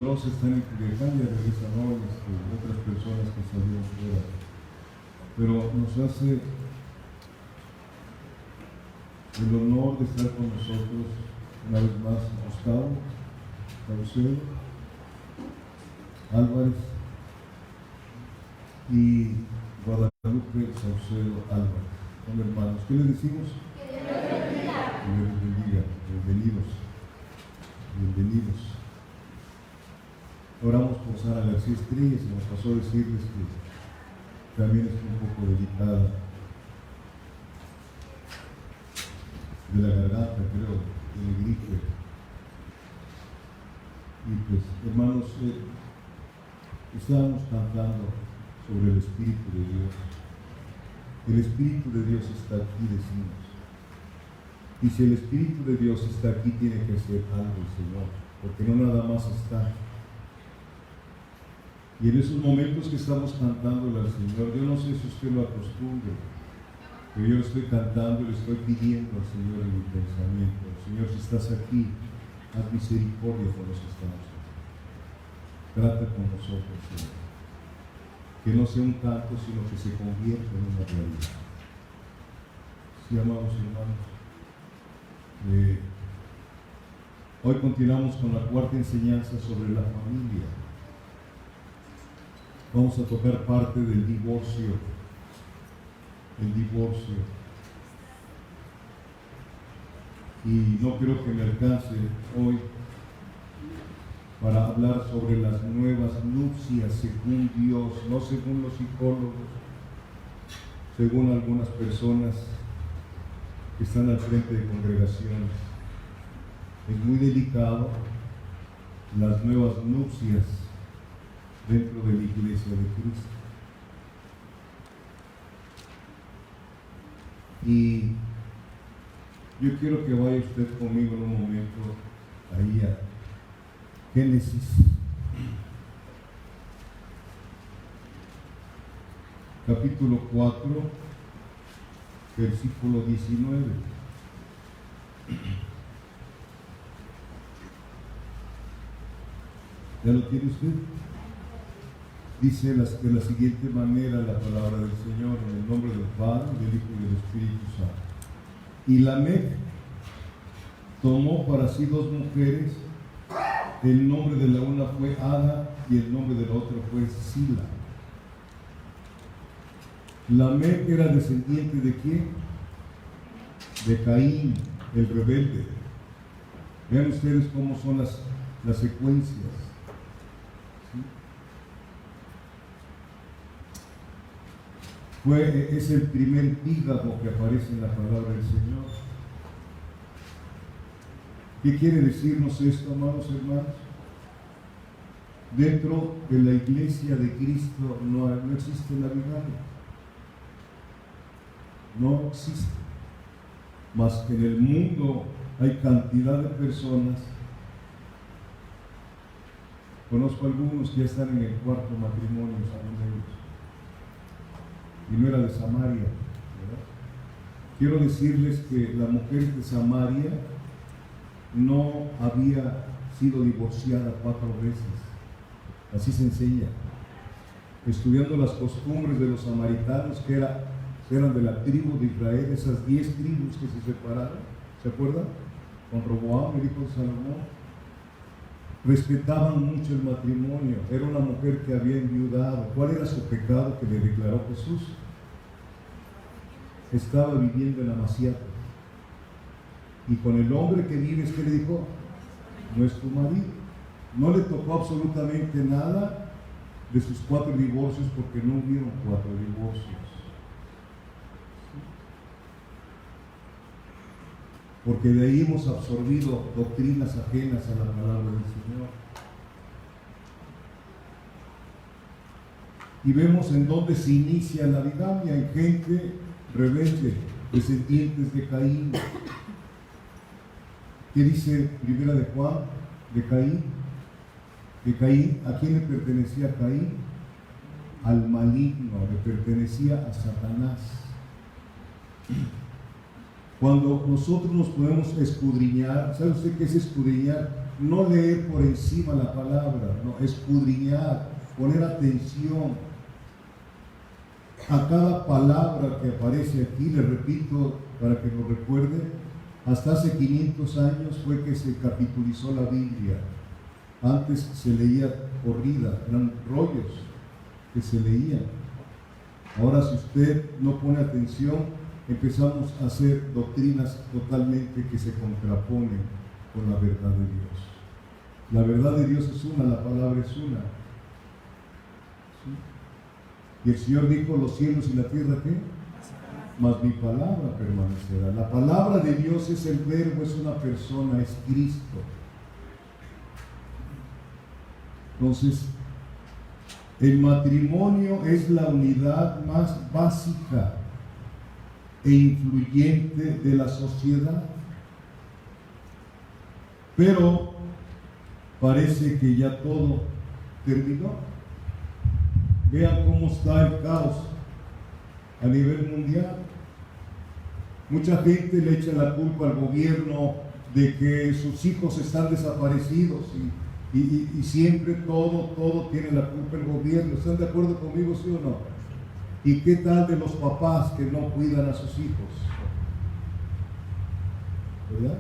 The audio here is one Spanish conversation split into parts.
Dos están en Culiacán y regresan hoy, otras personas que salieron fuera. Pero nos hace el honor de estar con nosotros una vez más Gustavo Saucedo Álvarez y Guadalupe Saucedo Álvarez. Son hermanos. ¿Qué les decimos? Que Dios les bendiga. Bienvenidos. Bienvenidos. Oramos por Sara García Estrella, se nos pasó a decirles que también está un poco delicada de la garganta, creo, tiene gripe. Y pues, hermanos, estábamos cantando sobre el Espíritu de Dios. El Espíritu de Dios está aquí, decimos. Y si el Espíritu de Dios está aquí, tiene que hacer algo el Señor, porque no nada más está. Y en esos momentos que estamos cantándole al Señor, yo no sé si usted lo acostumbre, pero yo estoy cantando y le estoy pidiendo al Señor en mi pensamiento: Señor, si estás aquí, haz misericordia con los que estamos aquí. Trata con nosotros, Señor. Que no sea un canto, sino que se convierta en una realidad. Sí, amados hermanos. Hoy continuamos con la cuarta enseñanza sobre la familia. Vamos a tocar parte del divorcio. El divorcio. Y no creo que me alcance hoy para hablar sobre las nuevas nupcias según Dios, no según los psicólogos, según algunas personas que están al frente de congregaciones. Es muy delicado las nuevas nupcias dentro de la iglesia de Cristo. Y yo quiero que vaya usted conmigo en un momento ahí a Génesis capítulo 4 versículo 19. ¿Ya lo tiene usted? Dice de la siguiente manera la palabra del Señor, en el nombre del Padre, del Hijo y del Espíritu Santo. Y Lamec tomó para sí dos mujeres, el nombre de la una fue Ada y el nombre de la otra fue Sila. Lamec era descendiente ¿de quién? De Caín, el rebelde. Vean ustedes cómo son las secuencias. Es el primer epígrafe que aparece en la palabra del Señor. ¿Qué quiere decirnos esto, amados hermanos? Dentro de la iglesia de Cristo no existe la bigamia. No existe. Mas que en el mundo hay cantidad de personas. Conozco algunos que ya están en el cuarto matrimonio, ¿saben de ellos? Y no era de Samaria, ¿verdad? Quiero decirles que la mujer de Samaria no había sido divorciada 4 veces. Así se enseña. Estudiando las costumbres de los samaritanos, que eran de la tribu de Israel, esas 10 tribus que se separaron, ¿se acuerdan? Con Roboam, el hijo de Salomón. Respetaban mucho el matrimonio. Era una mujer que había enviudado. ¿Cuál era su pecado que le declaró Jesús? Estaba viviendo en amaciato. Y con el hombre que vives, ¿qué le dijo? No es tu marido. No le tocó absolutamente nada de sus 4 divorcios, porque no hubieron 4 divorcios. Porque de ahí hemos absorbido doctrinas ajenas a la palabra del Señor. Y vemos en dónde se inicia la bigamia, en gente rebelde, descendientes de Caín. ¿Qué dice Primera de Juan? De Caín. De Caín, ¿a quién le pertenecía Caín? Al maligno, le pertenecía a Satanás. Cuando nosotros nos podemos escudriñar, ¿sabe usted qué es escudriñar? no leer por encima la palabra, no, escudriñar, poner atención a cada palabra que aparece aquí. Le repito para que lo recuerde, hasta hace 500 años fue que se capitulizó la Biblia. Antes se leía corrida, eran rollos que se leían. Ahora, si usted no pone atención, empezamos a hacer doctrinas totalmente que se contraponen con la verdad de Dios. La verdad de Dios es una, la palabra es una. ¿Sí? Y el Señor dijo: los cielos y la tierra, ¿qué? Mas mi palabra permanecerá. La palabra de Dios es el verbo, es una persona, es Cristo. Entonces, el matrimonio es la unidad más básica e influyente de la sociedad. Pero parece que ya todo terminó. Vean cómo está el caos a nivel mundial. Mucha gente le echa la culpa al gobierno de que sus hijos están desaparecidos y siempre todo tiene la culpa el gobierno. ¿Están de acuerdo conmigo, sí o no? ¿Y qué tal de los papás que no cuidan a sus hijos? ¿Verdad?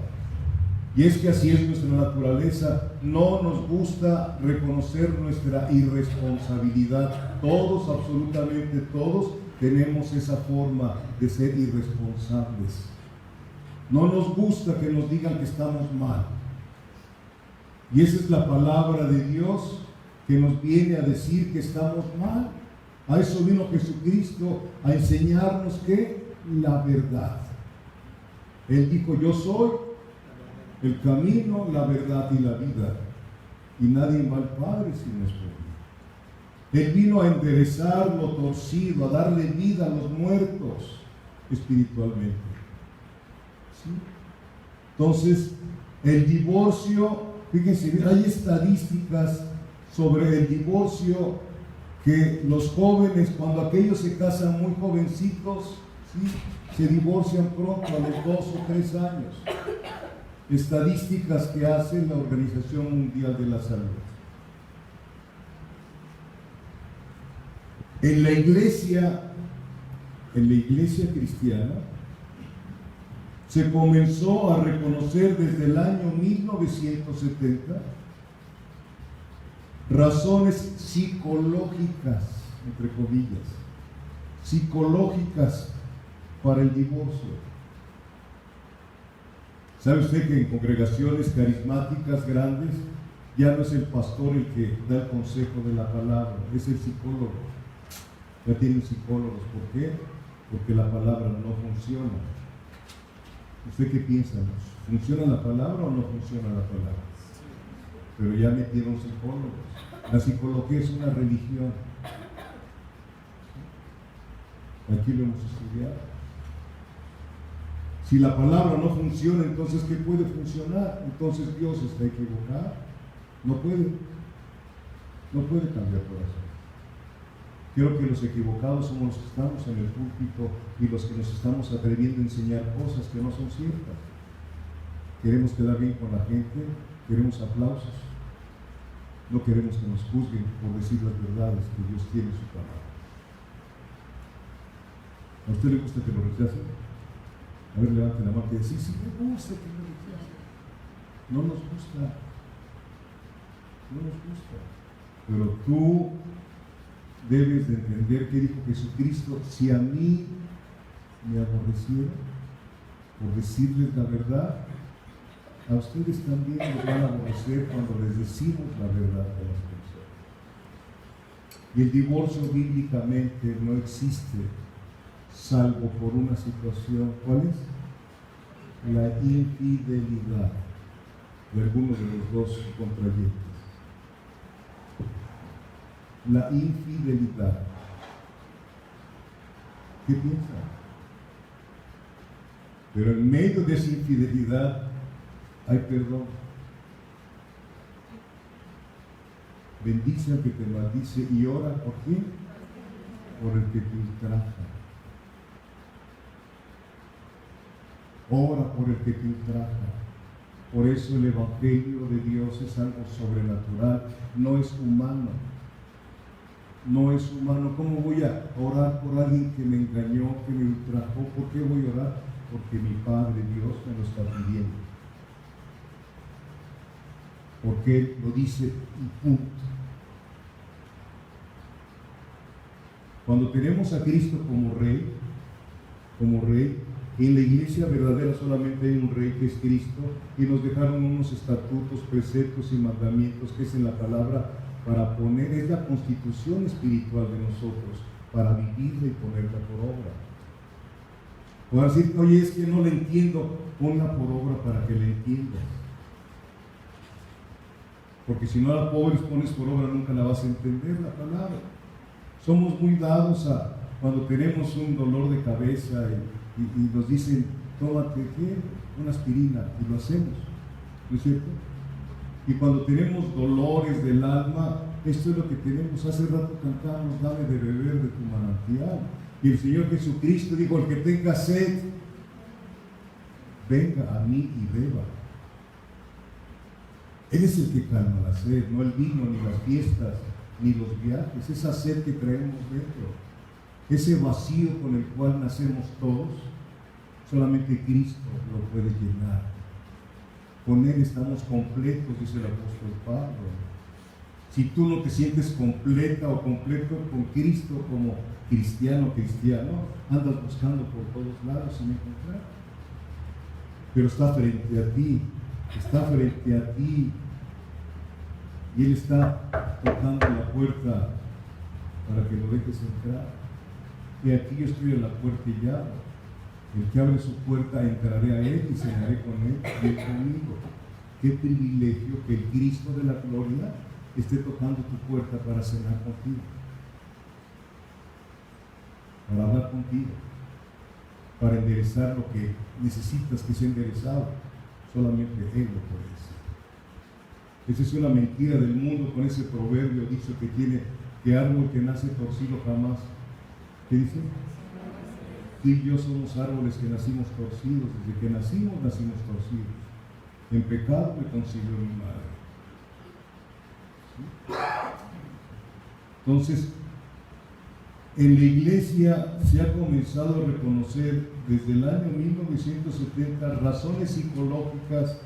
Y es que así es nuestra naturaleza. No nos gusta reconocer nuestra irresponsabilidad. Todos, absolutamente todos, tenemos esa forma de ser irresponsables. No nos gusta que nos digan que estamos mal. Y esa es la palabra de Dios que nos viene a decir que estamos mal. A eso vino Jesucristo, a enseñarnos que la verdad. Él dijo: yo soy el camino, la verdad y la vida, y nadie va al Padre si no es por mí. Él vino a enderezar lo torcido, a darle vida a los muertos espiritualmente. ¿Sí? Entonces, el divorcio, fíjense, hay estadísticas sobre el divorcio, que los jóvenes, cuando aquellos se casan muy jovencitos, ¿sí?, se divorcian pronto, a los 2 o 3 años. Estadísticas que hace la Organización Mundial de la Salud. En la iglesia cristiana, se comenzó a reconocer desde el año 1970 razones psicológicas, entre comillas, psicológicas para el divorcio. ¿Sabe usted que en congregaciones carismáticas grandes ya no es el pastor el que da el consejo de la palabra, es el psicólogo? Ya tienen psicólogos. ¿Por qué? Porque la palabra no funciona. ¿Usted qué piensa? ¿Funciona la palabra o no funciona la palabra? Pero ya metieron psicólogos. La psicología es una religión. Aquí lo hemos estudiado. Si la palabra no funciona, entonces ¿qué puede funcionar? Entonces Dios está equivocado. No puede cambiar corazón. Creo que los equivocados somos los que estamos en el púlpito y los que nos estamos atreviendo a enseñar cosas que no son ciertas. Queremos quedar bien con la gente, queremos aplausos, no queremos que nos juzguen por decir las verdades que Dios tiene en su palabra. ¿A usted le gusta que lo rechacen? A ver, levante la mano y dice: sí, me gusta que me rechacen. No nos gusta. Pero tú debes de entender que dijo Jesucristo: si a mí me aborrecieron por decirles la verdad, a ustedes también los van a aborrecer cuando les decimos la verdad de las personas. Y el divorcio bíblicamente no existe, salvo por una situación. ¿Cuál es? La infidelidad de alguno de los dos contrayentes. La infidelidad. ¿Qué piensa? Pero en medio de esa infidelidad hay perdón. Bendice al que te maldice y ora por quién? Por el que te ultraja. Ora por el que te ultraja. Por eso el Evangelio de Dios es algo sobrenatural, no es humano. No es humano. ¿Cómo voy a orar por alguien que me engañó, que me ultrajó? ¿Por qué voy a orar? Porque mi Padre Dios me lo está pidiendo. Porque Él lo dice y punto. Cuando tenemos a Cristo como Rey, en la iglesia verdadera solamente hay un Rey que es Cristo, y nos dejaron unos estatutos, preceptos y mandamientos que es en la palabra para poner, es la constitución espiritual de nosotros, para vivirla y ponerla por obra. Puedo decir, oye, es que no la entiendo, ponla por obra para que la entiendas. Porque si no la pones por obra, nunca la vas a entender la palabra. Somos muy dados a, cuando tenemos un dolor de cabeza y nos dicen, tómate una aspirina, y lo hacemos, ¿no es cierto? Y cuando tenemos dolores del alma, esto es lo que tenemos. Hace rato cantamos, dame de beber de tu manantial. Y el Señor Jesucristo dijo, el que tenga sed, venga a mí y beba. Él es el que calma la sed, no el vino, ni las fiestas, ni los viajes. Esa sed que traemos dentro, ese vacío con el cual nacemos todos, solamente Cristo lo puede llenar. Con Él estamos completos, dice el apóstol Pablo. Si tú no te sientes completa o completo con Cristo como cristiano, andas buscando por todos lados sin encontrar. Pero está frente a ti, y Él está tocando la puerta para que lo dejes entrar. Y aquí yo estoy en la puerta y llamo. El que abre su puerta, entraré a Él y cenaré con Él y Él conmigo. Qué privilegio que el Cristo de la gloria esté tocando tu puerta para cenar contigo, para hablar contigo, para enderezar lo que necesitas que sea enderezado. Solamente Él lo puede hacer. Esa es una mentira del mundo con ese proverbio dicho que tiene, que árbol que nace torcido jamás. ¿Qué dice? Tú y yo somos árboles que nacimos torcidos. Desde que nacimos torcidos. En pecado me concibió mi madre. ¿Sí? Entonces, en la iglesia se ha comenzado a reconocer desde el año 1970 razones psicológicas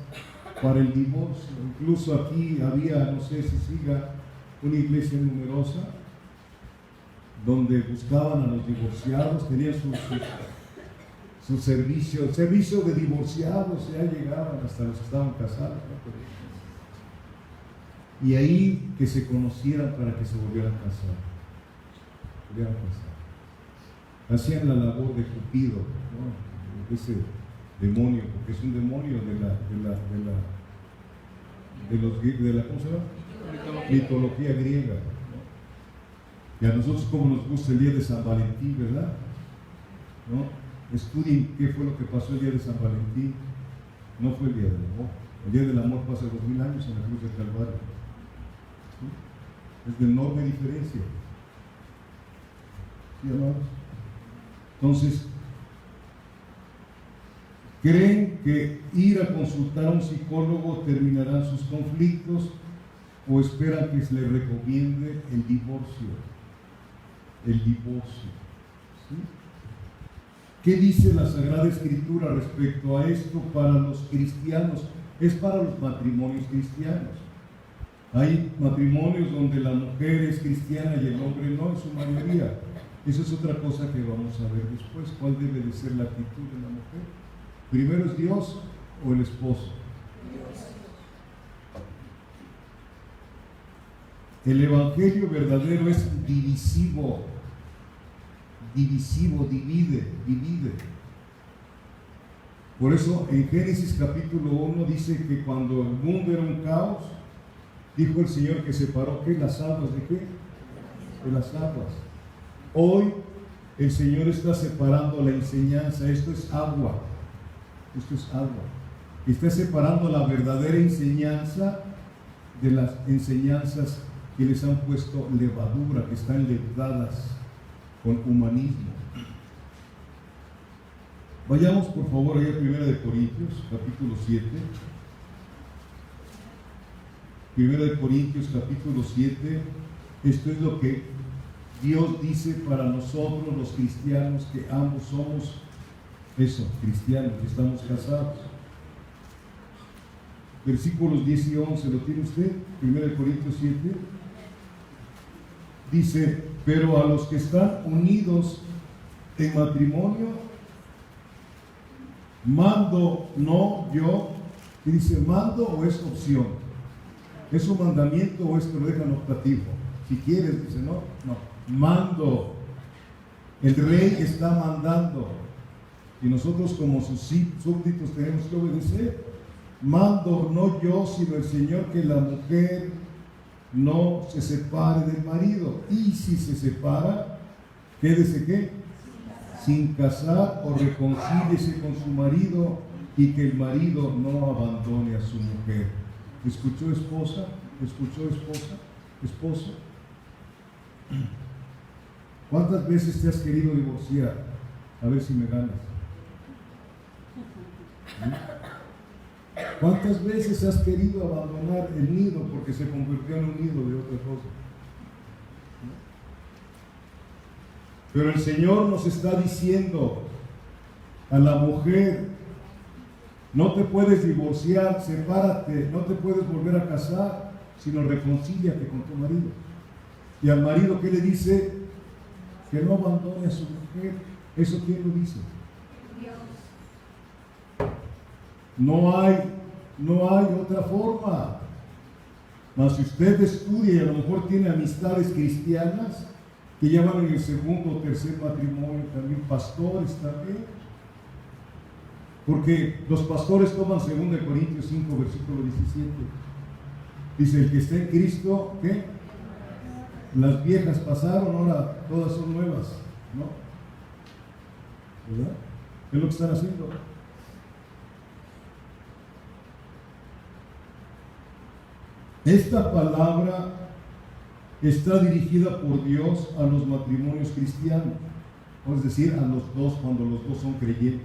para el divorcio. Incluso aquí había, no sé si siga, una iglesia numerosa donde buscaban a los divorciados, tenían su servicio, el servicio de divorciados, ya llegaban hasta los que estaban casados, ¿no? Y ahí que se conocieran para que se volvieran a casar. Hacían la labor de Cupido, ¿no? Ese demonio, porque es un demonio de la ¿cómo se llama? Mitología griega. Y a nosotros como nos gusta el día de San Valentín, ¿verdad? ¿No? Estudien qué fue lo que pasó el día de San Valentín. No fue el día del amor. El día del amor pasa 2000 años en la cruz del Calvario. ¿Sí? Es de enorme diferencia. ¿Sí, amados? Entonces, ¿creen que ir a consultar a un psicólogo terminará sus conflictos o esperan que se les recomiende el divorcio? El divorcio. ¿Sí? ¿Qué dice la Sagrada Escritura respecto a esto para los cristianos? Es para los matrimonios cristianos. Hay matrimonios donde la mujer es cristiana y el hombre no, en su mayoría. Eso es otra cosa que vamos a ver después. ¿Cuál debe de ser la actitud de la mujer? ¿Primero es Dios o el esposo? Dios. El evangelio verdadero es divisivo. Divide. Por eso en Génesis capítulo 1 dice que cuando el mundo era un caos, dijo el Señor que separó ¿qué? Las aguas ¿de qué? De las aguas. Hoy el Señor está separando la enseñanza. Esto es agua. Está separando la verdadera enseñanza de las enseñanzas que les han puesto levadura, que están levadas con humanismo. Vayamos por favor allá a 1 Corintios, capítulo 7. 1 de Corintios capítulo 7, esto es lo que Dios dice para nosotros los cristianos, que ambos somos eso, cristianos, que estamos casados. Versículos 10 y 11, ¿lo tiene usted? 1 de Corintios 7. Dice, pero a los que están unidos en matrimonio, mando no yo. Y dice, ¿mando o es opción? ¿Es un mandamiento o es que lo dejan optativo? Si quieres, dice, no, mando. El rey está mandando y nosotros como sus súbditos tenemos que obedecer. Mando no yo, sino el Señor, que la mujer no se separe del marido, y si se separa, quédese ¿qué? Sin casar, o reconcíliese con su marido, y que el marido no abandone a su mujer. ¿Escuchó, esposa? ¿Escuchó, esposa? ¿Esposo? ¿Cuántas veces te has querido divorciar? A ver si me ganas. ¿Cuántas veces has querido abandonar el nido porque se convirtió en un nido de otra cosa? Pero el Señor nos está diciendo a la mujer, no te puedes divorciar, sepárate, no te puedes volver a casar, sino reconcíliate con tu marido. Y al marido, ¿qué le dice? Que no abandone a su mujer. ¿Eso quién lo dice? Dios. No hay otra forma. Mas si usted estudia y a lo mejor tiene amistades cristianas que ya van en el segundo o tercer matrimonio, también pastores también. Porque los pastores toman 2 Corintios 5, versículo 17. Dice, el que está en Cristo, ¿qué? Las viejas pasaron, ahora todas son nuevas, ¿no? ¿Verdad? ¿Qué es lo que están haciendo? Esta palabra está dirigida por Dios a los matrimonios cristianos, es decir, a los dos, cuando los dos son creyentes.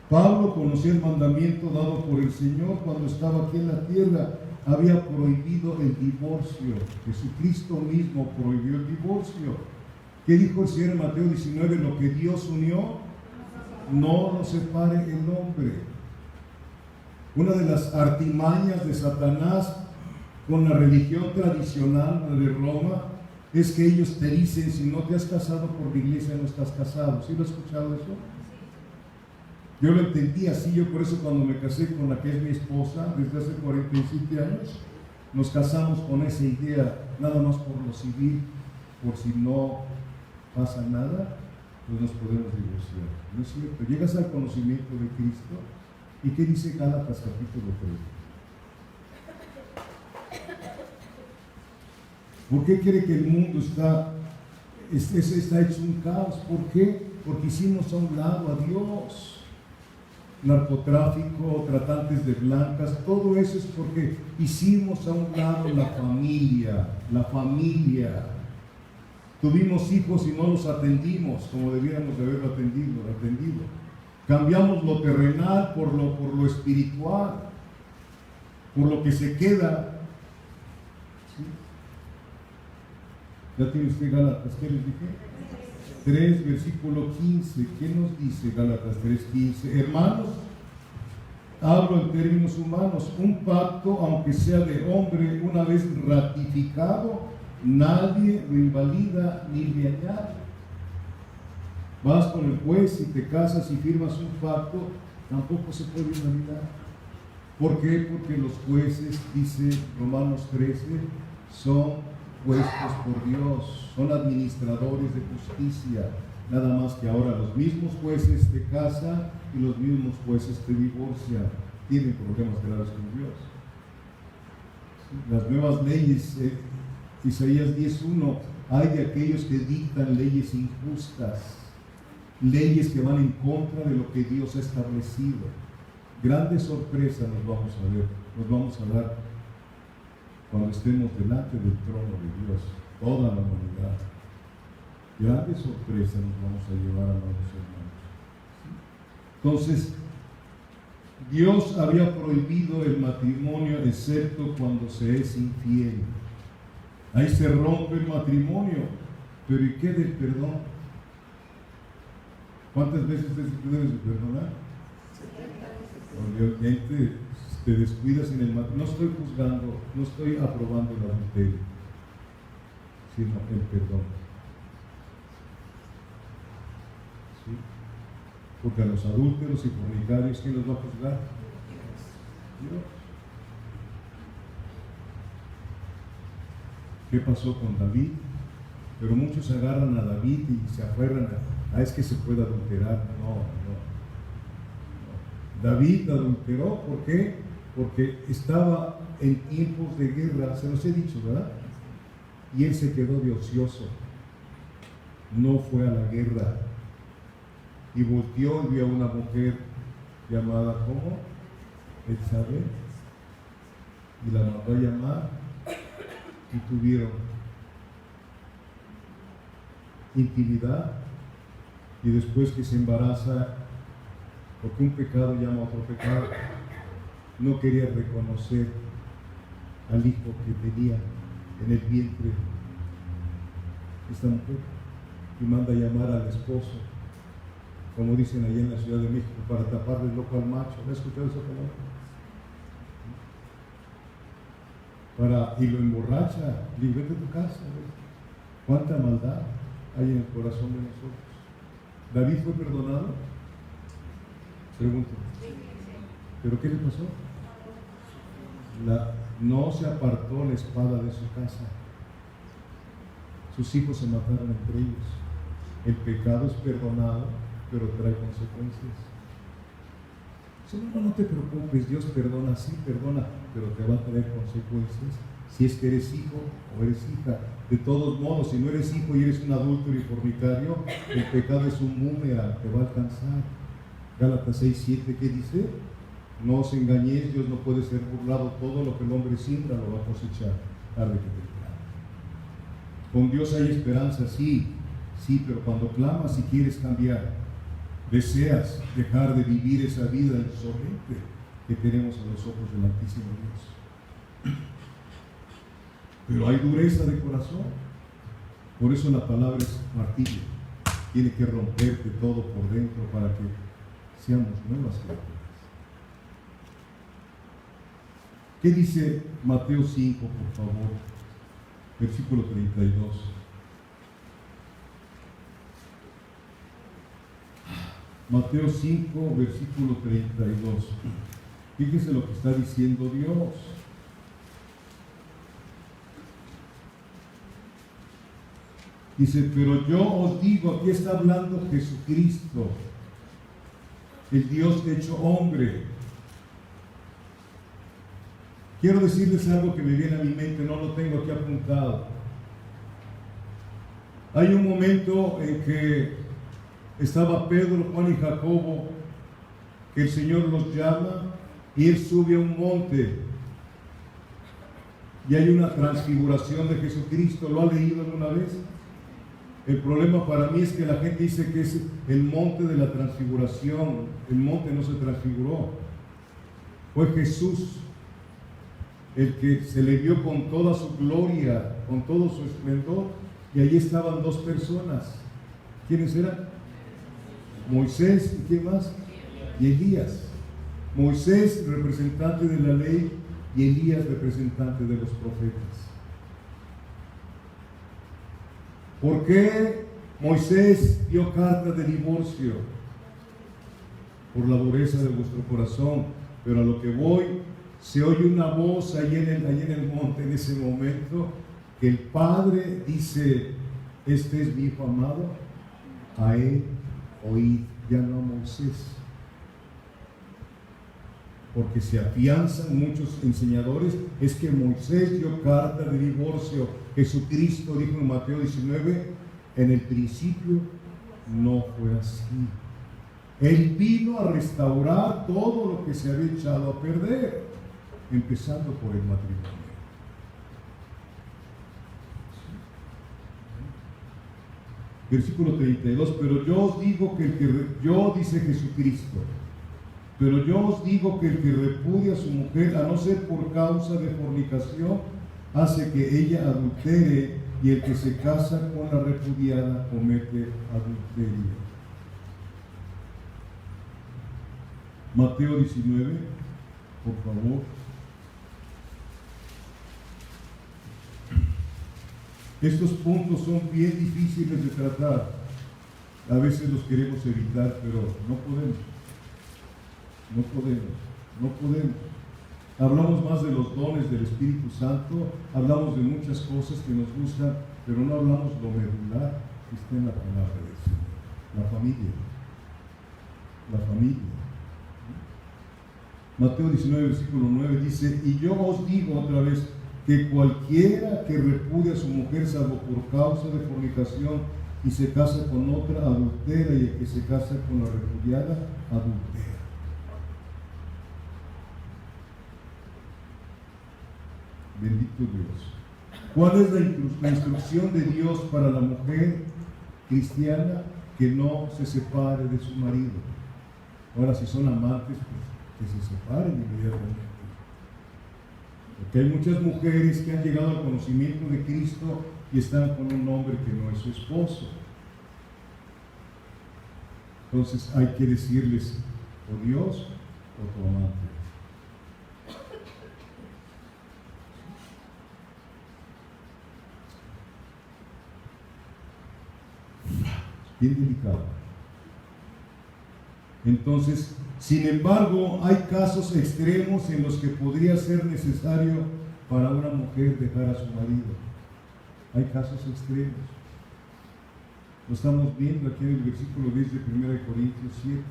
Pablo conocía el mandamiento dado por el Señor cuando estaba aquí en la tierra. Había prohibido el divorcio. Jesucristo mismo prohibió el divorcio. ¿Qué dijo el Señor en Mateo 19? Lo que Dios unió, no lo separe el hombre. Una de las artimañas de Satanás con la religión tradicional, la de Roma, es que ellos te dicen, si no te has casado por la iglesia, no estás casado. ¿Sí lo has escuchado eso? Yo lo entendí así. Yo por eso cuando me casé con la que es mi esposa, desde hace 47 años, nos casamos con esa idea, nada más por lo civil, por si no pasa nada, pues nos podemos divorciar. ¿No es cierto? Llegas al conocimiento de Cristo, ¿y qué dice Gálatas capítulo 3? ¿Por qué cree que el mundo está hecho un caos? ¿Por qué? Porque hicimos a un lado a Dios. Narcotráfico, tratantes de blancas, todo eso es porque hicimos a un lado la familia. Tuvimos hijos y no los atendimos como debíamos de haberlo atendido. Cambiamos lo terrenal por lo espiritual, por lo que se queda. ¿Sí? ¿Ya tiene usted Gálatas? ¿Qué les dije? 3, versículo 15. ¿Qué nos dice Gálatas 3:15? Hermanos, hablo en términos humanos, un pacto, aunque sea de hombre, una vez ratificado, nadie lo invalida ni le añade. Vas con el juez y te casas y firmas un pacto, tampoco se puede invalidar. ¿Por qué? Porque los jueces, dice Romanos 13, son puestos por Dios, son administradores de justicia. Nada más que ahora los mismos jueces te casan y los mismos jueces te divorcian. Tienen problemas graves con Dios. Las nuevas leyes, Isaías 10:1, hay de aquellos que dictan leyes injustas, leyes que van en contra de lo que Dios ha establecido. Grandes sorpresas nos vamos a dar cuando estemos delante del trono de Dios, toda la humanidad. Grandes sorpresas nos vamos a llevar, amados hermanos. Entonces, Dios había prohibido el matrimonio excepto cuando se es infiel. Ahí se rompe el matrimonio. Pero ¿y qué del perdón? ¿Cuántas veces te debes de perdonar? Obviamente te descuidas en el matrimonio. No estoy juzgando, no estoy aprobando el adulterio, sino el perdón. ¿Sí? Porque a los adúlteros y fornicarios, ¿quién los va a juzgar? Dios. ¿Qué pasó con David? Pero muchos agarran a David y se aferran a es que se puede adulterar. No. David adulteró, ¿por qué? Porque estaba en tiempos de guerra, se los he dicho, ¿verdad? Y él se quedó de ocioso, no fue a la guerra, y volteó y vio a una mujer llamada ¿cómo? Betsabé, y la mandó a llamar, y tuvieron intimidad, y después que se embaraza, porque un pecado llama a otro pecado, no quería reconocer al hijo que tenía en el vientre esta mujer, y manda a llamar al esposo, como dicen allá en la Ciudad de México, para taparle el loco al macho. ¿No has escuchado esa palabra? Y lo emborracha, y vete a tu casa. ¿Ves? ¿Cuánta maldad hay en el corazón de nosotros? ¿David fue perdonado? Pregunto. ¿Pero qué le pasó? No se apartó la espada de su casa. Sus hijos se mataron entre ellos. El pecado es perdonado, pero trae consecuencias. No te preocupes, Dios perdona, sí perdona, pero te va a traer consecuencias si es que eres hijo o eres hija. De todos modos, si no eres hijo y eres un adúltero y fornicario, el pecado es un boomerang, te va a alcanzar. Gálatas 6:7, ¿qué dice? No os engañéis, Dios no puede ser burlado, todo lo que el hombre siembra lo va a cosechar tarde que temprano. Con Dios hay esperanza, sí, pero cuando clamas y quieres cambiar, deseas dejar de vivir esa vida insolente que tenemos a los ojos del Altísimo Dios. Pero hay dureza de corazón, por eso la palabra es martillo, tiene que romperte todo por dentro para que seamos nuevas criaturas. ¿Qué dice Mateo 5, por favor? Versículo 32. Mateo 5, versículo 32. Fíjese lo que está diciendo Dios. Dice, pero yo os digo, aquí está hablando Jesucristo, el Dios hecho hombre. Quiero decirles algo que me viene a mi mente, no lo tengo aquí apuntado. Hay un momento en que estaba Pedro, Juan y Jacobo, que el Señor los llama y él sube a un monte y hay una transfiguración de Jesucristo. ¿Lo ha leído alguna vez? El problema para mí es que la gente dice que es el monte de la transfiguración. El monte no se transfiguró, fue Jesús el que se le vio con toda su gloria, con todo su esplendor, y allí estaban dos personas. ¿Quiénes eran? Moisés y ¿quién más? Y Elías. Moisés, representante de la ley, y Elías, representante de los profetas. ¿Por qué Moisés dio carta de divorcio? Por la dureza de vuestro corazón. Pero a lo que voy, se oye una voz allí en el monte en ese momento, que el Padre dice, este es mi Hijo amado, a él oíd, ya no a Moisés. Porque se afianzan muchos enseñadores, es que Moisés dio carta de divorcio. Jesucristo dijo en Mateo 19, en el principio no fue así. Él vino a restaurar todo lo que se había echado a perder, empezando por el matrimonio. Versículo 32, pero yo os digo que dice Jesucristo, Pero yo os digo que el que repudia a su mujer, a no ser por causa de fornicación, hace que ella adultere, y el que se casa con la repudiada comete adulterio. Mateo 19, por favor. Estos puntos son bien difíciles de tratar. A veces los queremos evitar, pero no podemos. No podemos. Hablamos más de los dones del Espíritu Santo, hablamos de muchas cosas que nos gustan, pero no hablamos lo medular que está en la palabra del Señor. La familia. Mateo 19, versículo 9 dice: y yo os digo otra vez, que cualquiera que repudia a su mujer, salvo por causa de fornicación, y se casa con otra, adultera, y el que se casa con la repudiada, adultera. Bendito Dios. ¿Cuál es la instrucción de Dios para la mujer cristiana? Que no se separe de su marido. Ahora, si son amantes, pues que se separen inmediatamente. Porque hay muchas mujeres que han llegado al conocimiento de Cristo y están con un hombre que no es su esposo. Entonces hay que decirles, o Dios o tu amante. Bien delicado. Entonces, sin embargo, hay casos extremos en los que podría ser necesario para una mujer dejar a su marido. Hay casos extremos. Lo estamos viendo aquí en el versículo 10 de 1 Corintios 7.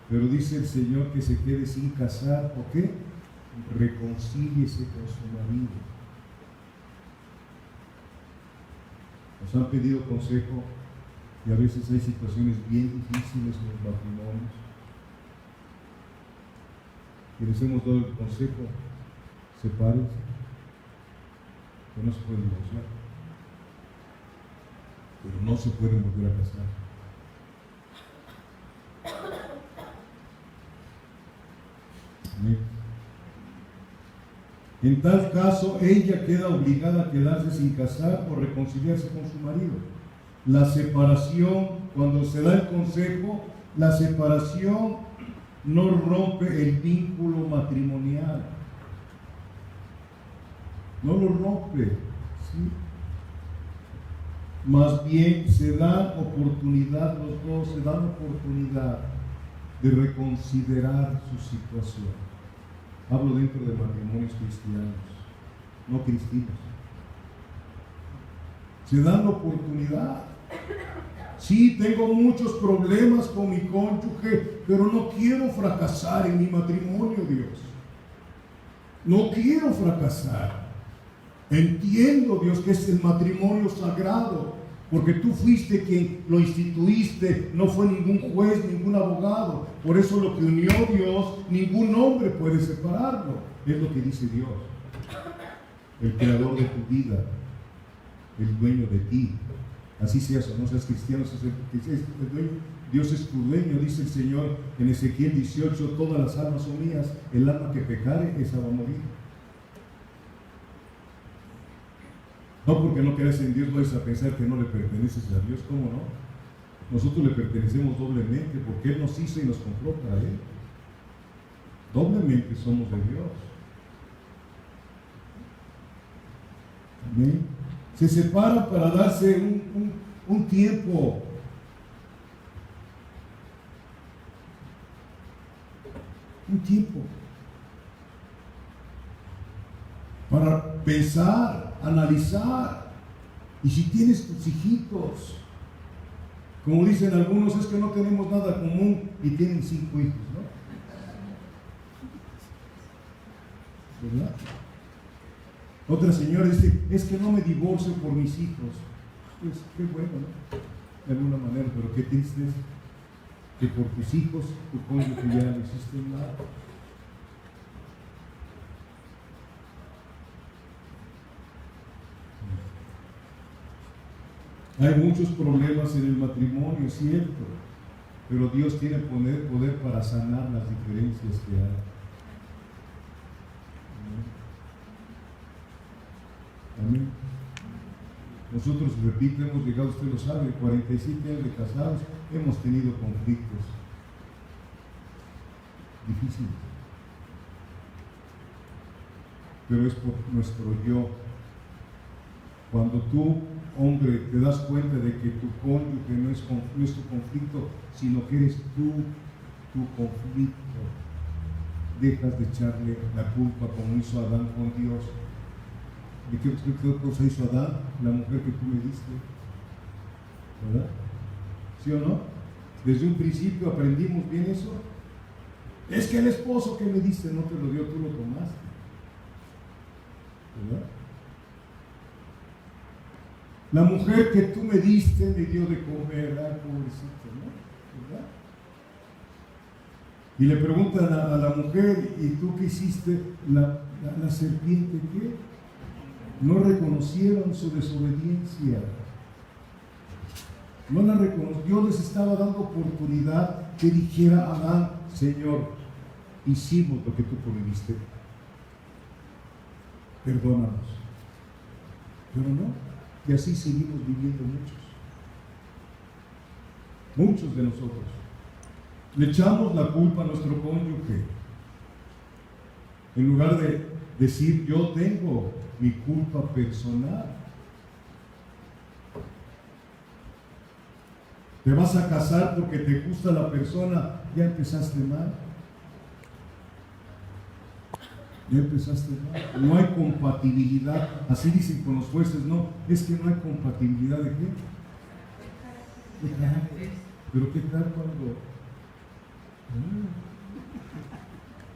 Pero dice el Señor que se quede sin casar, ¿o qué? Reconcíliese con su marido. Nos han pedido consejo. Y a veces hay situaciones bien difíciles en los matrimonios. Y les hemos dado el consejo: sepárense, que no se pueden divorciar, pero no se pueden volver a casar. Amén. En tal caso, ella queda obligada a quedarse sin casar o reconciliarse con su marido. La separación, cuando se da el consejo, la separación no rompe el vínculo matrimonial. No lo rompe, ¿sí? Más bien se dan oportunidad, los dos se dan oportunidad de reconsiderar su situación. Hablo dentro de matrimonios cristianos, no cristianos. Se dan la oportunidad. Sí, tengo muchos problemas con mi cónyuge, pero no quiero fracasar en mi matrimonio, Dios. No quiero fracasar. Entiendo, Dios, que es el matrimonio sagrado, porque tú fuiste quien lo instituiste, no fue ningún juez, ningún abogado. Por eso lo que unió Dios, ningún hombre puede separarlo. Es lo que dice Dios, el creador de tu vida, el dueño de ti. Así seas o no seas cristiano, es el dueño. Dios es tu dueño, dice el Señor en Ezequiel 18: todas las almas son mías, el alma que pecare, esa va a morir. No porque no creas en Dios vayas a pensar que no le perteneces a Dios, ¿cómo no? Nosotros le pertenecemos doblemente, porque Él nos hizo y nos compró para Él. Doblemente somos de Dios. Amén. Se separan para darse un tiempo. Un tiempo. Para pensar, analizar. Y si tienes tus hijitos, como dicen algunos, es que no tenemos nada común, y tienen 5 hijos, ¿no? ¿Verdad? Otra señora dice: es que no me divorcio por mis hijos. Pues qué bueno, ¿no? De alguna manera, pero qué triste es que por tus hijos tu cónyuge ya no hiciste nada. Hay muchos problemas en el matrimonio, es cierto, pero Dios tiene poder para sanar las diferencias que hay. Amén. Nosotros, repito, hemos llegado, usted lo sabe, 47 años de casados, hemos tenido conflictos difíciles, pero es por nuestro yo. Cuando tú, hombre, te das cuenta de que tu cónyuge no es tu conflicto, sino que eres tú tu conflicto, dejas de echarle la culpa como hizo Adán con Dios. ¿De qué cosa hizo Adán? La mujer que tú me diste, ¿verdad? ¿Sí o no? Desde un principio aprendimos bien eso. Es que el esposo que me diste no te lo dio, tú lo tomaste, ¿verdad? La mujer que tú me diste me dio de comer, pobrecito, ¿no? ¿Verdad? Y le preguntan a la mujer, ¿y tú qué hiciste? La serpiente, ¿qué? No reconocieron su desobediencia. No la reconoció. Dios les estaba dando oportunidad que dijera a Adán, Señor, hicimos lo que tú prohibiste, perdónanos. Pero no. Y así seguimos viviendo muchos de nosotros. Le echamos la culpa a nuestro cónyuge. En lugar de decir, yo tengo mi culpa personal. Te vas a casar porque te gusta la persona, ya empezaste mal. Ya empezaste mal. No hay compatibilidad. Así dicen con los jueces, no, es que no hay compatibilidad de qué. Pero qué tal cuando,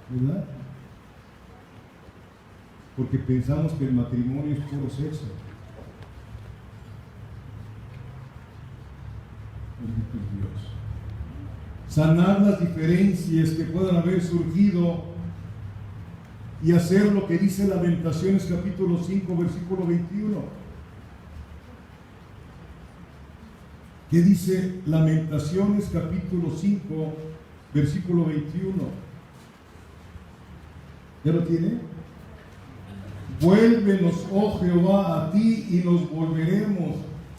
¿verdad? Porque pensamos que el matrimonio es puro sexo. Bendito es Dios. Sanar las diferencias que puedan haber surgido y hacer lo que dice Lamentaciones capítulo 5, versículo 21. ¿Qué dice Lamentaciones capítulo 5, versículo 21? ¿Ya lo tiene? Vuélvenos, oh Jehová, a ti y nos volveremos.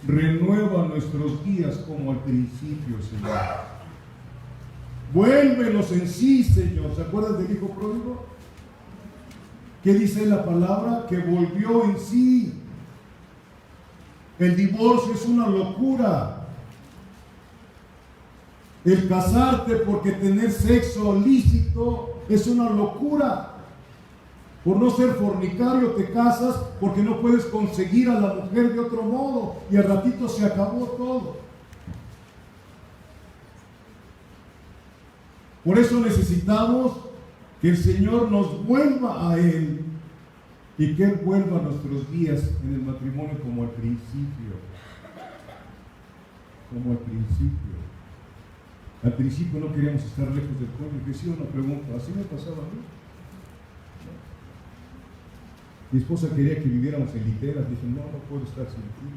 Renueva nuestros días como al principio, Señor. Vuélvenos en sí, Señor. ¿Se acuerdan del hijo pródigo? ¿Qué dice la palabra? Que volvió en sí. El divorcio es una locura. El casarte porque tener sexo lícito es una locura. Por no ser fornicario te casas porque no puedes conseguir a la mujer de otro modo y al ratito se acabó todo. Por eso necesitamos que el Señor nos vuelva a Él y que Él vuelva a nuestros días en el matrimonio como al principio. Como al principio. Al principio no queríamos estar lejos del cónyuge. ¿Sí o no? Pregunto, ¿así me pasaba a mí? Mi esposa quería que viviéramos en literas. Dije, no puedo estar sin ti.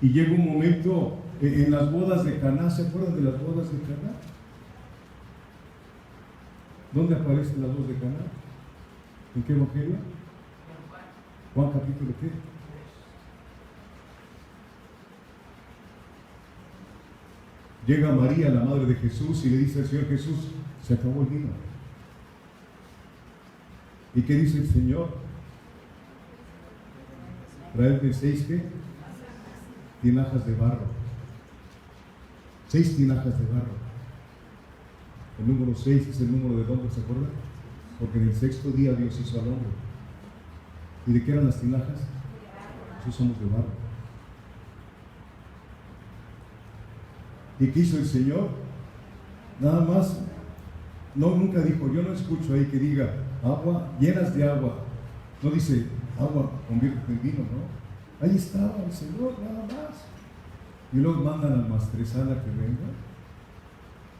Y llega un momento en las bodas de Caná. ¿Se acuerdan de las bodas de Caná? ¿Dónde aparecen las bodas de Caná? ¿En qué evangelio? Juan capítulo ¿qué? Llega María, la madre de Jesús, y le dice al Señor Jesús, se acabó el vino. ¿Y qué dice el Señor? Traedme 6 ¿qué? Tinajas de barro. 6 tinajas de barro. El número 6 es el número del hombre, ¿se acuerdan? Porque en el 6º día Dios hizo al hombre. ¿Y de qué eran las tinajas? Nosotros somos de barro. ¿Y qué hizo el Señor? Nada más, nunca dijo, yo no escucho ahí que diga, agua, llenas de agua. No dice, agua, convierte en vino, ¿no? Ahí estaba el Señor, nada más. Y luego mandan al maestresala que venga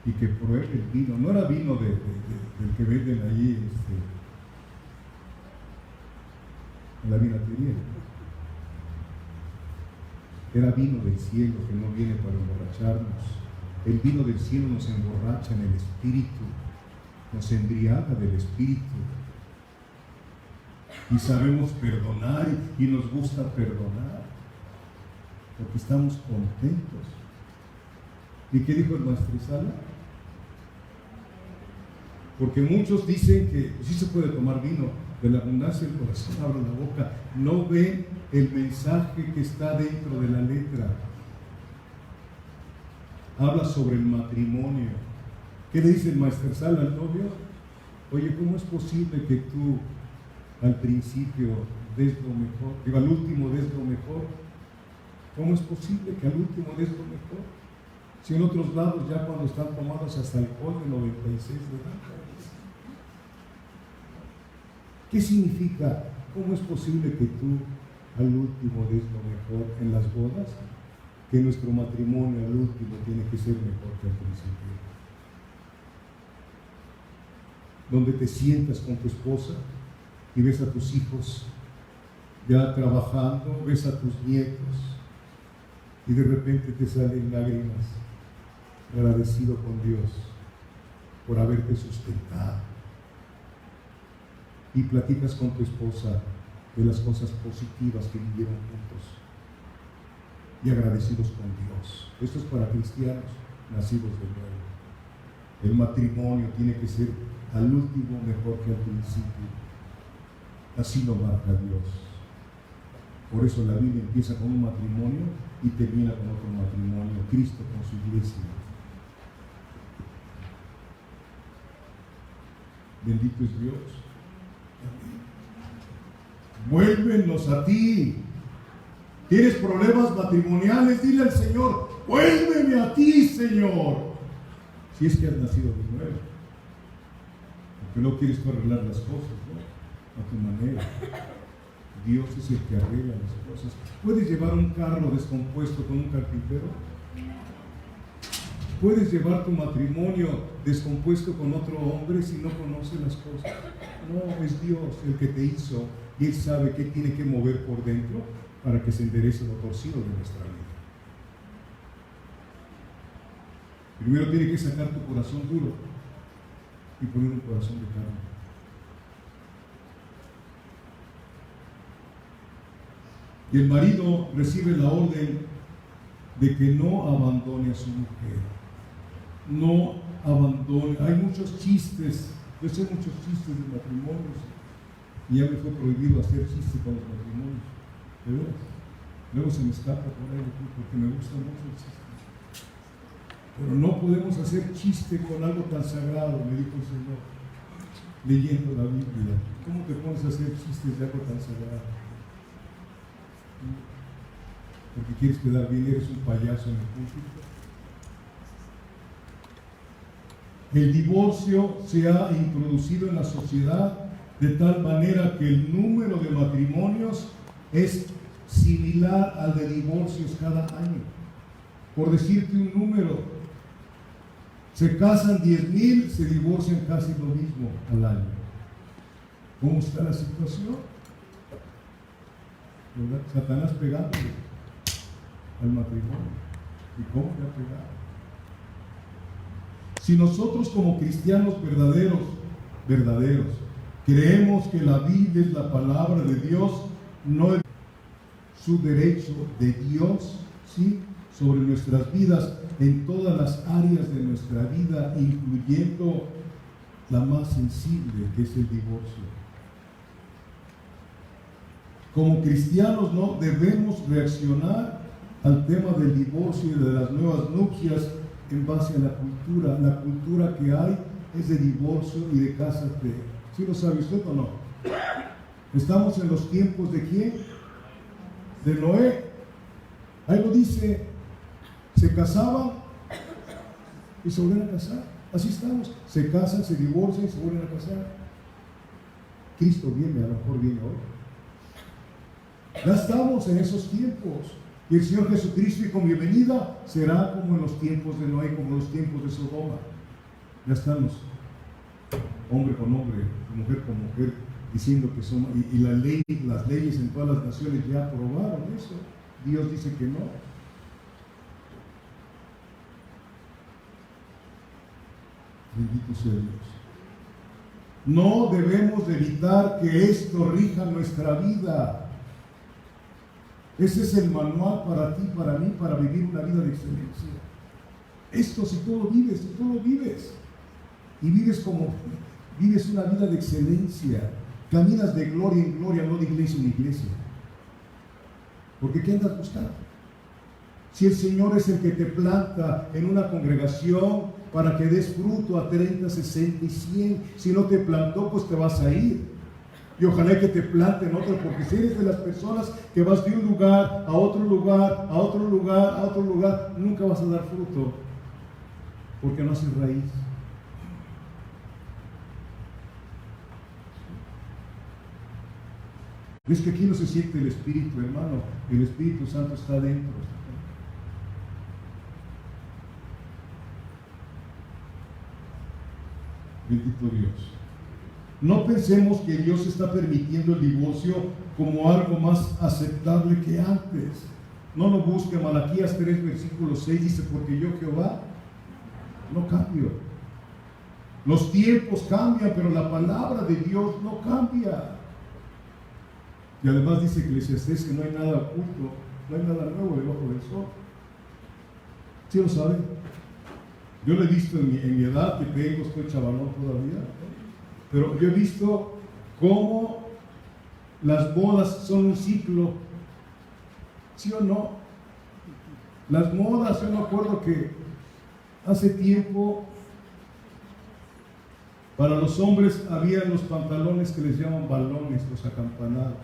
y que pruebe el vino. No era vino del que venden ahí en la vinatería. era vino del cielo que no viene para emborracharnos. El vino del cielo nos emborracha en el espíritu, nos embriaga del espíritu. Y sabemos perdonar y nos gusta perdonar, porque estamos contentos. ¿Y qué dijo el maestresala? Porque muchos dicen que sí se puede tomar vino, de la abundancia del corazón abre la boca. No ven el mensaje que está dentro de la letra. Habla sobre el matrimonio. ¿Qué le dice el maestresala al novio? Oye, ¿cómo es posible que tú al principio des lo mejor, digo, al último des lo mejor? ¿Cómo es posible que al último des lo mejor? Si en otros lados ya cuando están tomados hasta alcohol de 96 de edad. ¿Qué significa? ¿Cómo es posible que tú al último des lo mejor en las bodas? Que nuestro matrimonio al último tiene que ser mejor que al principio. Donde te sientas con tu esposa y ves a tus hijos ya trabajando, ves a tus nietos y de repente te salen lágrimas, agradecido con Dios por haberte sustentado. Y platicas con tu esposa de las cosas positivas que vivieron juntos y agradecidos con Dios. Esto es para cristianos nacidos de nuevo. El matrimonio tiene que ser al último mejor que al principio. Así lo marca Dios. Por eso la Biblia empieza con un matrimonio y termina con otro matrimonio. Cristo con su iglesia. Bendito es Dios. Vuélvenos a ti. ¿Tienes problemas matrimoniales? Dile al Señor, vuélveme a ti, Señor. Si es que has nacido de nuevo. Porque no quieres tú arreglar las cosas, ¿no? A tu manera. Dios es el que arregla las cosas. ¿Puedes llevar un carro descompuesto con un carpintero? ¿Puedes llevar tu matrimonio descompuesto con otro hombre si no conoce las cosas? No, es Dios el que te hizo y Él sabe qué tiene que mover por dentro para que se enderece lo torcido de nuestra vida. Primero tiene que sacar tu corazón duro y poner un corazón de carne. Y el marido recibe la orden de que no abandone a su mujer. No abandone. Hay muchos chistes, yo sé muchos chistes de matrimonios y ya me fue prohibido hacer chistes con los matrimonios. ¿De veras? Luego se me escapa por ahí porque me gusta mucho el chiste. Pero no podemos hacer chiste con algo tan sagrado, me dijo el Señor, leyendo la Biblia. ¿Cómo te pones a hacer chistes de algo tan sagrado? Porque quieres quedar bien, eres un payaso en el púlpito. El divorcio se ha introducido en la sociedad de tal manera que el número de matrimonios es similar al de divorcios cada año. Por decirte un número, se casan 10,000, se divorcian casi lo mismo al año. ¿Cómo está la situación? ¿Verdad? Satanás pegándole al matrimonio. ¿Y cómo le ha pegado? Si nosotros como cristianos verdaderos, creemos que la Biblia es la palabra de Dios, no es su derecho de Dios, ¿sí?, sobre nuestras vidas, en todas las áreas de nuestra vida, incluyendo la más sensible, que es el divorcio. Como cristianos no debemos reaccionar al tema del divorcio y de las nuevas nupcias en base a la cultura. La cultura que hay es de divorcio y de cásate. ¿Sí lo sabe usted o no? Estamos en los tiempos ¿de quién? De Noé. Ahí lo dice, se casaban y se vuelven a casar. Así estamos. Se casan, se divorcian y se vuelven a casar. Cristo viene, a lo mejor viene hoy. Ya estamos en esos tiempos. Y el Señor Jesucristo dijo, mi venida será como en los tiempos de Noé, como en los tiempos de Sodoma. Ya estamos, hombre con hombre, mujer con mujer, diciendo que somos, y la ley, las leyes en todas las naciones ya aprobaron eso. Dios dice que no. Bendito sea Dios. No debemos de evitar que esto rija nuestra vida. Ese es el manual para ti, para mí, para vivir una vida de excelencia. Esto, si tú lo vives, y vives una vida de excelencia, caminas de gloria en gloria, no de iglesia en iglesia. Porque ¿qué andas buscando? Si el Señor es el que te planta en una congregación para que des fruto a 30, 60 y 100, si no te plantó, pues te vas a ir. Y ojalá que te planten otro, porque si eres de las personas que vas de un lugar a otro lugar, a otro lugar, a otro lugar, nunca vas a dar fruto, porque no haces raíz. Es que aquí no se siente el Espíritu, hermano. El Espíritu Santo está dentro. Bendito Dios. No pensemos que Dios está permitiendo el divorcio como algo más aceptable que antes. No lo busque. Malaquías 3, versículo 6 dice: porque yo, Jehová, no cambio. Los tiempos cambian, pero la palabra de Dios no cambia. Y además dice Eclesiastés que no hay nada oculto, no hay nada nuevo debajo del sol. ¿Sí lo saben? Yo lo he visto en mi edad, que tengo, estoy chavalón todavía, pero yo he visto cómo las bodas son un ciclo. ¿Sí o no? Las modas, yo me acuerdo que hace tiempo para los hombres había los pantalones que les llaman balones, los acampanados.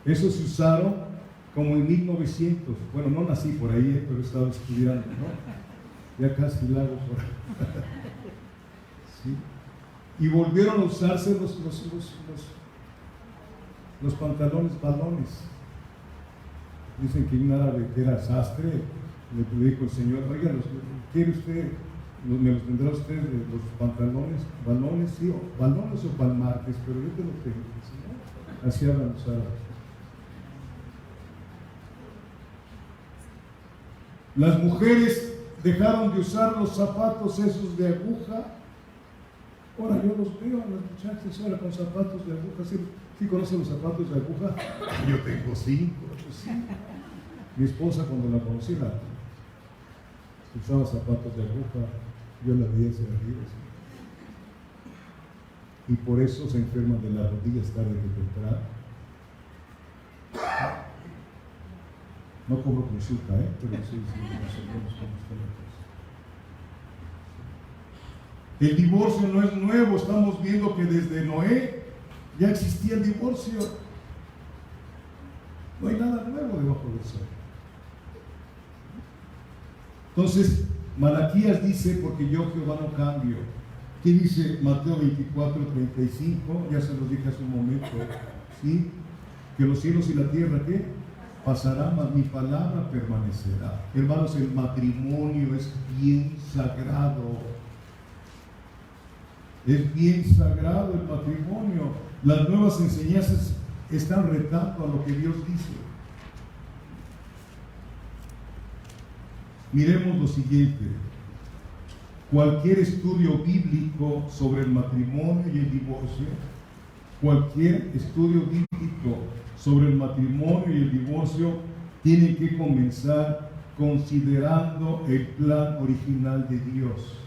Esos se usaron como en 1900. Bueno, no nací por ahí, pero estaba estudiando, ¿no? Ya casi la hago por ahí. ¿Sí? Y volvieron a usarse los pantalones balones. Dicen que un árabe que era sastre le dijo el Señor: oiga, ¿quiere usted? ¿Me los tendrá usted los pantalones balones? Sí, o balones o palmartes, pero yo te los tengo. ¿Sí? Así hablan los árabes. Las mujeres dejaron de usar los zapatos esos de aguja. Ahora yo los veo a las muchachas ahora con zapatos de aguja. ¿Sí conocen los zapatos de aguja? Yo tengo 5. Sí. Mi esposa, cuando la conocí, usaba zapatos de aguja. Yo la veía hacia arriba. ¿Sí? Y por eso se enferman de las rodillas tarde que temprano. No cobro consulta, pero sí, nosotros el divorcio no es nuevo. Estamos viendo que desde Noé ya existía el divorcio. No hay nada nuevo debajo del sol. Entonces, Malaquías dice: porque yo, Jehová, no cambio. ¿Qué dice Mateo 24, 35? Ya se los dije hace un momento, ¿sí? Que los cielos y la tierra, ¿qué? Pasará, mas mi palabra permanecerá. Hermanos, el matrimonio es bien sagrado. Es bien sagrado el matrimonio. Las nuevas enseñanzas están retando a lo que Dios dice. Miremos lo siguiente. Cualquier estudio bíblico sobre el matrimonio y el divorcio, cualquier estudio bíblico sobre el matrimonio y el divorcio tiene que comenzar considerando el plan original de Dios.